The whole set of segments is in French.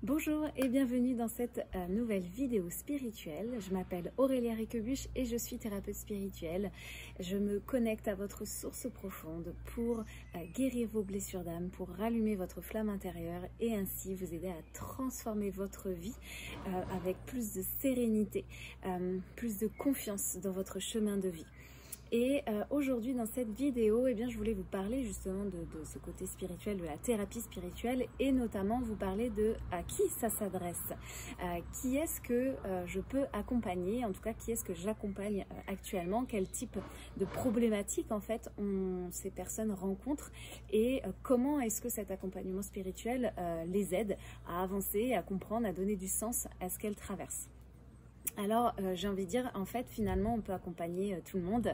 Bonjour et bienvenue dans cette nouvelle vidéo spirituelle. Je m'appelle Aurélia Riquebuche et je suis thérapeute spirituelle. Je me connecte à votre source profonde pour guérir vos blessures d'âme, pour rallumer votre flamme intérieure et ainsi vous aider à transformer votre vie avec plus de sérénité, plus de confiance dans votre chemin de vie. Et aujourd'hui dans cette vidéo, je voulais vous parler justement de ce côté spirituel, de la thérapie spirituelle et notamment vous parler de à qui ça s'adresse, qui est-ce que je peux accompagner, en tout cas qui est-ce que j'accompagne actuellement, quel type de problématiques en fait ces personnes rencontrent et comment est-ce que cet accompagnement spirituel les aide à avancer, à comprendre, à donner du sens à ce qu'elles traversent. Alors j'ai envie de dire, en fait finalement on peut accompagner tout le monde.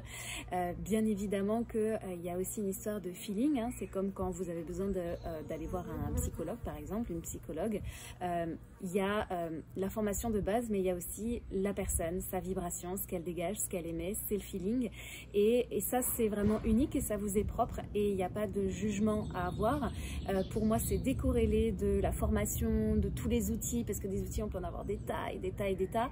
Bien évidemment qu'il y a aussi une histoire de feeling, hein. C'est comme quand vous avez besoin d'aller voir un psychologue par exemple, une psychologue. Il y a la formation de base, mais il y a aussi la personne, sa vibration, ce qu'elle dégage, ce qu'elle émet, c'est le feeling. Et ça c'est vraiment unique et ça vous est propre et il n'y a pas de jugement à avoir. Pour moi c'est décorrélé de la formation, de tous les outils, parce que des outils on peut en avoir des tas et des tas et des tas.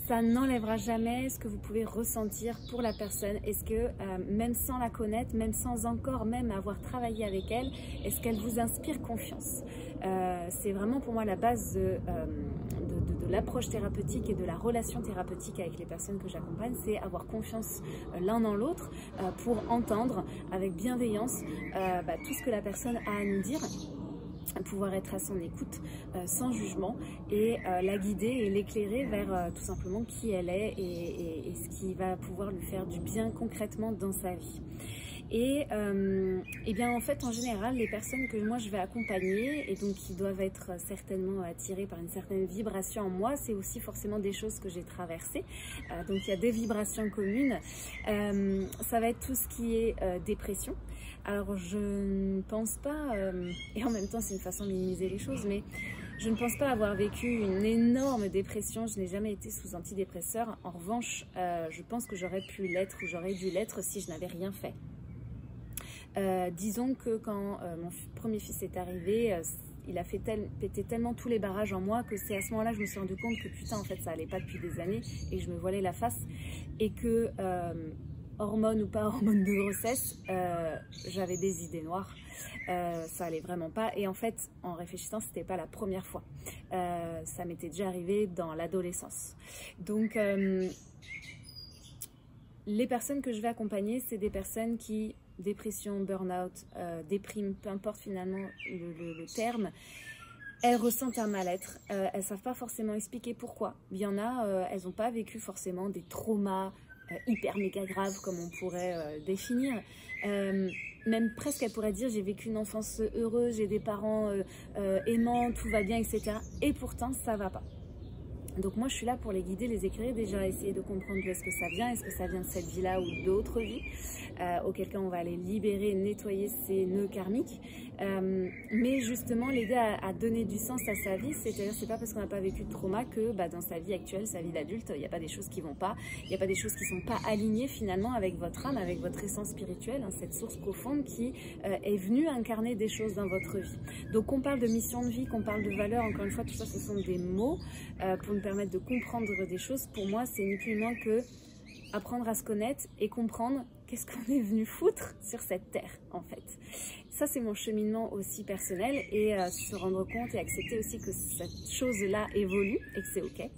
Ça n'enlèvera jamais ce que vous pouvez ressentir pour la personne. Est-ce que même sans la connaître, même sans encore même avoir travaillé avec elle, est-ce qu'elle vous inspire confiance? C'est vraiment pour moi la base de l'approche thérapeutique et de la relation thérapeutique avec les personnes que j'accompagne, c'est avoir confiance l'un dans l'autre pour entendre avec bienveillance tout ce que la personne a à nous dire, pouvoir être à son écoute sans jugement et la guider et l'éclairer vers tout simplement qui elle est et ce qui va pouvoir lui faire du bien concrètement dans sa vie. Et bien en fait en général les personnes que moi je vais accompagner et donc qui doivent être certainement attirées par une certaine vibration en moi, c'est aussi forcément des choses que j'ai traversées, donc il y a des vibrations communes. Ça va être tout ce qui est dépression. Alors je ne pense pas, et en même temps c'est une façon de minimiser les choses, mais je ne pense pas avoir vécu une énorme dépression. Je n'ai jamais été sous antidépresseur. En revanche, je pense que j'aurais pu l'être ou j'aurais dû l'être si je n'avais rien fait. Disons que quand mon premier fils est arrivé, il a fait péter tellement tous les barrages en moi que c'est à ce moment-là que je me suis rendu compte que putain en fait ça allait pas depuis des années et que je me voilais la face et que hormones ou pas hormones de grossesse, j'avais des idées noires, ça allait vraiment pas et en fait en réfléchissant c'était pas la première fois, ça m'était déjà arrivé dans l'adolescence. Donc les personnes que je vais accompagner, c'est des personnes qui, dépression, burn-out, déprime, peu importe finalement le terme, elles ressentent un mal-être, elles ne savent pas forcément expliquer pourquoi. Il y en a, elles n'ont pas vécu forcément des traumas hyper méga graves comme on pourrait définir. Même presque elles pourraient dire j'ai vécu une enfance heureuse, j'ai des parents aimants, tout va bien, etc. Et pourtant ça va pas. Donc moi je suis là pour les guider, les éclairer, déjà essayer de comprendre d'où est-ce que ça vient de cette vie-là ou d'autres vies, auquel cas on va aller libérer, nettoyer ces nœuds karmiques, mais justement l'aider à donner du sens à sa vie, c'est-à-dire c'est pas parce qu'on n'a pas vécu de trauma que dans sa vie actuelle, sa vie d'adulte, il n'y a pas des choses qui vont pas, il n'y a pas des choses qui sont pas alignées finalement avec votre âme, avec votre essence spirituelle, hein, cette source profonde qui est venue incarner des choses dans votre vie. Donc qu'on parle de mission de vie, qu'on parle de valeur, encore une fois tout ça ce sont des mots pour nous permettre de comprendre des choses. Pour moi c'est ni plus ni moins que apprendre à se connaître et comprendre qu'est-ce qu'on est venu foutre sur cette terre en fait. Ça c'est mon cheminement aussi personnel et se rendre compte et accepter aussi que cette chose là évolue et que c'est ok.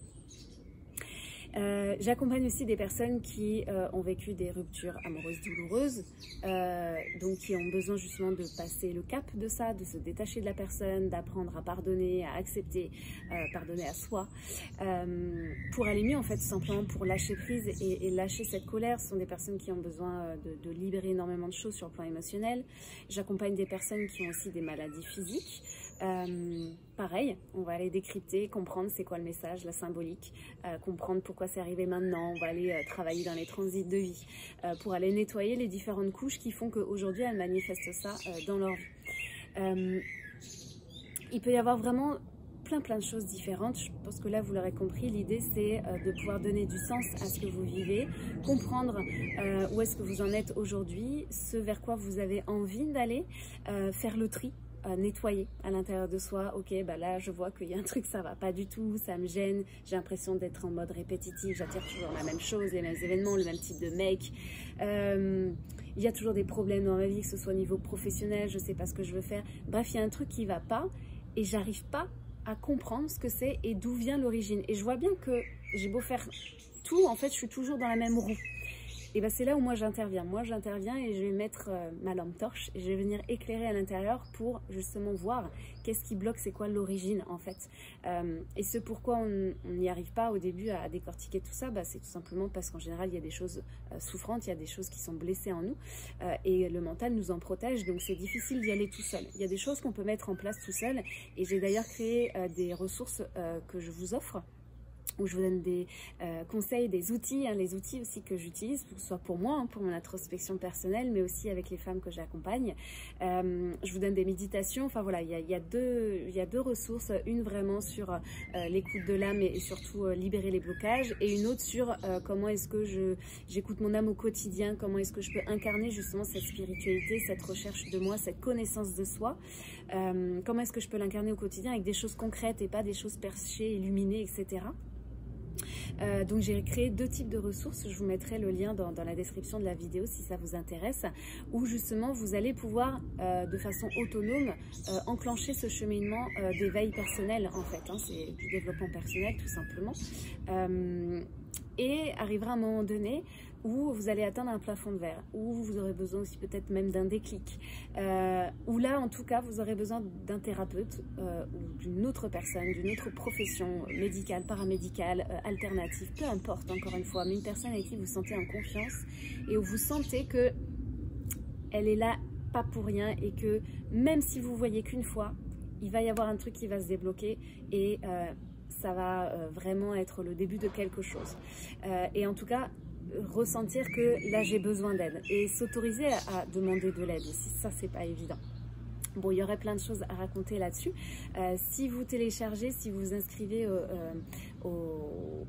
J'accompagne aussi des personnes qui ont vécu des ruptures amoureuses douloureuses, donc qui ont besoin justement de passer le cap de ça, de se détacher de la personne, d'apprendre à pardonner, à accepter, pardonner à soi, pour aller mieux en fait, tout simplement pour lâcher prise et lâcher cette colère. Ce sont des personnes qui ont besoin de libérer énormément de choses sur le plan émotionnel. J'accompagne des personnes qui ont aussi des maladies physiques. Pareil, on va aller décrypter, comprendre c'est quoi le message, la symbolique, comprendre pourquoi c'est arrivé maintenant. On va aller travailler dans les transits de vie pour aller nettoyer les différentes couches qui font qu'aujourd'hui elles manifestent ça dans leur vie. Il peut y avoir vraiment plein de choses différentes. Je pense que là vous l'aurez compris, l'idée c'est de pouvoir donner du sens à ce que vous vivez, comprendre où est-ce que vous en êtes aujourd'hui, ce vers quoi vous avez envie d'aller, faire le tri nettoyer à l'intérieur de soi. Ok, bah là je vois qu'il y a un truc, ça va pas du tout, ça me gêne, j'ai l'impression d'être en mode répétitif, j'attire toujours la même chose, les mêmes événements, le même type de mec. Il y a toujours des problèmes dans ma vie, que ce soit au niveau professionnel, je sais pas ce que je veux faire. Bref, il y a un truc qui va pas et j'arrive pas à comprendre ce que c'est et d'où vient l'origine. Et je vois bien que j'ai beau faire tout, en fait je suis toujours dans la même roue. Et ben c'est là où moi j'interviens. Moi j'interviens et je vais mettre ma lampe torche et je vais venir éclairer à l'intérieur pour justement voir qu'est-ce qui bloque, c'est quoi l'origine en fait. Et ce pourquoi on n'y arrive pas au début à décortiquer tout ça, bah, c'est tout simplement parce qu'en général il y a des choses souffrantes, il y a des choses qui sont blessées en nous et le mental nous en protège, donc c'est difficile d'y aller tout seul. Il y a des choses qu'on peut mettre en place tout seul et j'ai d'ailleurs créé des ressources que je vous offre, où je vous donne des conseils, des outils, les outils aussi que j'utilise, que ce soit pour moi, pour mon introspection personnelle, mais aussi avec les femmes que j'accompagne. Je vous donne des méditations, enfin voilà, il y a deux ressources, une vraiment sur l'écoute de l'âme et surtout libérer les blocages, et une autre sur comment est-ce que j'écoute mon âme au quotidien, comment est-ce que je peux incarner justement cette spiritualité, cette recherche de moi, cette connaissance de soi, comment est-ce que je peux l'incarner au quotidien avec des choses concrètes et pas des choses perchées, illuminées, etc. Donc j'ai créé deux types de ressources, je vous mettrai le lien dans la description de la vidéo si ça vous intéresse, où justement vous allez pouvoir de façon autonome enclencher ce cheminement d'éveil personnel en fait, c'est du développement personnel tout simplement, et arrivera un moment donné où vous allez atteindre un plafond de verre, où vous aurez besoin aussi peut-être même d'un déclic, où là en tout cas vous aurez besoin d'un thérapeute ou d'une autre personne, d'une autre profession médicale, paramédicale, alternative, peu importe encore une fois, mais une personne avec qui vous sentez en confiance et où vous sentez que elle est là pas pour rien et que même si vous voyez qu'une fois, il va y avoir un truc qui va se débloquer et ça va vraiment être le début de quelque chose. Et en tout cas, ressentir que là j'ai besoin d'aide et s'autoriser à demander de l'aide aussi, ça c'est pas évident. Bon, il y aurait plein de choses à raconter là-dessus. Si vous téléchargez, si vous vous inscrivez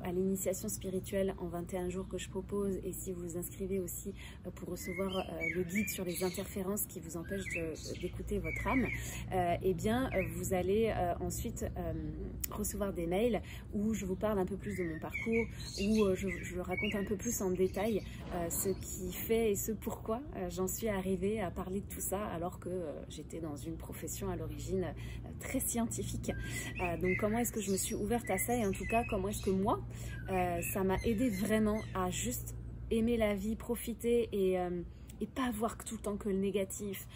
à l'initiation spirituelle en 21 jours que je propose, et si vous vous inscrivez aussi pour recevoir le guide sur les interférences qui vous empêchent d'écouter votre âme, eh bien vous allez ensuite recevoir des mails où je vous parle un peu plus de mon parcours, où je raconte un peu plus en détail ce qui fait et ce pourquoi j'en suis arrivée à parler de tout ça alors que j'étais dans une profession à l'origine très scientifique. Donc comment est-ce que je me suis ouverte à ça, et en tout cas comment est-ce que moi ça m'a aidé vraiment à juste aimer la vie, profiter et pas voir tout le temps que le négatif,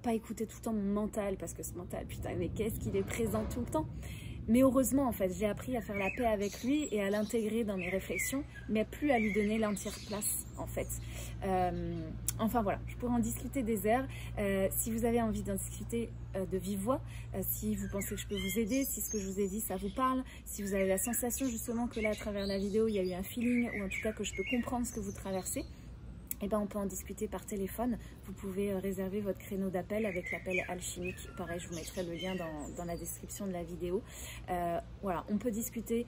pas écouter tout le temps mon mental, parce que ce mental, putain, mais qu'est-ce qu'il est présent tout le temps. Mais heureusement, en fait, j'ai appris à faire la paix avec lui et à l'intégrer dans mes réflexions, mais plus à lui donner l'entière place, en fait. Enfin voilà, je pourrais en discuter des heures. Si vous avez envie d'en discuter de vive voix, si vous pensez que je peux vous aider, si ce que je vous ai dit, ça vous parle, si vous avez la sensation justement que là, à travers la vidéo, il y a eu un feeling, ou en tout cas que je peux comprendre ce que vous traversez, eh ben, on peut en discuter par téléphone. Vous pouvez réserver votre créneau d'appel avec l'appel alchimique. Pareil, je vous mettrai le lien dans la description de la vidéo. Voilà, on peut discuter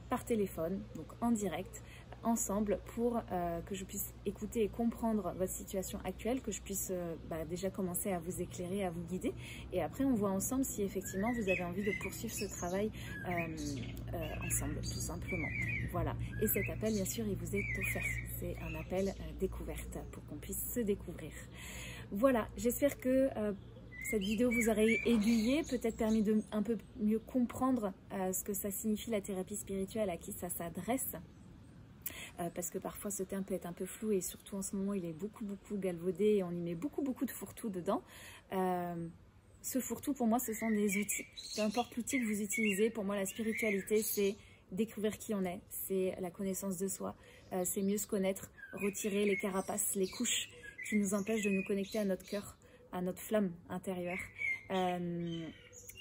par téléphone, donc en direct, ensemble, pour que je puisse écouter et comprendre votre situation actuelle, que je puisse déjà commencer à vous éclairer, à vous guider. Et après, on voit ensemble si effectivement vous avez envie de poursuivre ce travail ensemble, tout simplement. Voilà. Et cet appel, bien sûr, il vous est offert. C'est un appel découverte pour qu'on puisse se découvrir. Voilà, j'espère que cette vidéo vous aurait aiguillé, peut-être permis de un peu mieux comprendre ce que ça signifie la thérapie spirituelle, à qui ça s'adresse. Parce que parfois ce terme peut être un peu flou et surtout en ce moment il est beaucoup galvaudé et on y met beaucoup de fourre-tout dedans. Ce fourre-tout pour moi ce sont des outils. Peu importe l'outil que vous utilisez, pour moi la spiritualité c'est découvrir qui on est, c'est la connaissance de soi, c'est mieux se connaître, retirer les carapaces, les couches qui nous empêchent de nous connecter à notre cœur, à notre flamme intérieure.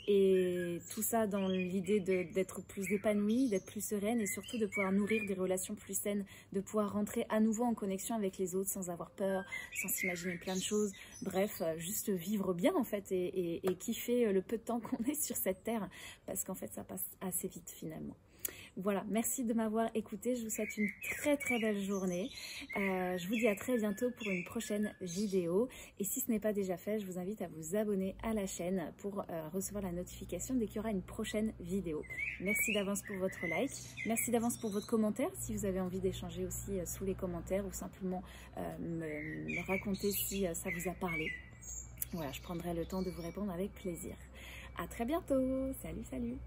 Et tout ça dans l'idée d'être plus épanouie, d'être plus sereine et surtout de pouvoir nourrir des relations plus saines, de pouvoir rentrer à nouveau en connexion avec les autres sans avoir peur, sans s'imaginer plein de choses. Bref, juste vivre bien en fait et kiffer le peu de temps qu'on est sur cette terre parce qu'en fait ça passe assez vite finalement. Voilà, merci de m'avoir écouté. Je vous souhaite une très belle journée. Je vous dis à très bientôt pour une prochaine vidéo. Et si ce n'est pas déjà fait, je vous invite à vous abonner à la chaîne pour recevoir la notification dès qu'il y aura une prochaine vidéo. Merci d'avance pour votre like. Merci d'avance pour votre commentaire. Si vous avez envie d'échanger aussi sous les commentaires ou simplement me raconter si ça vous a parlé. Voilà, je prendrai le temps de vous répondre avec plaisir. À très bientôt. Salut.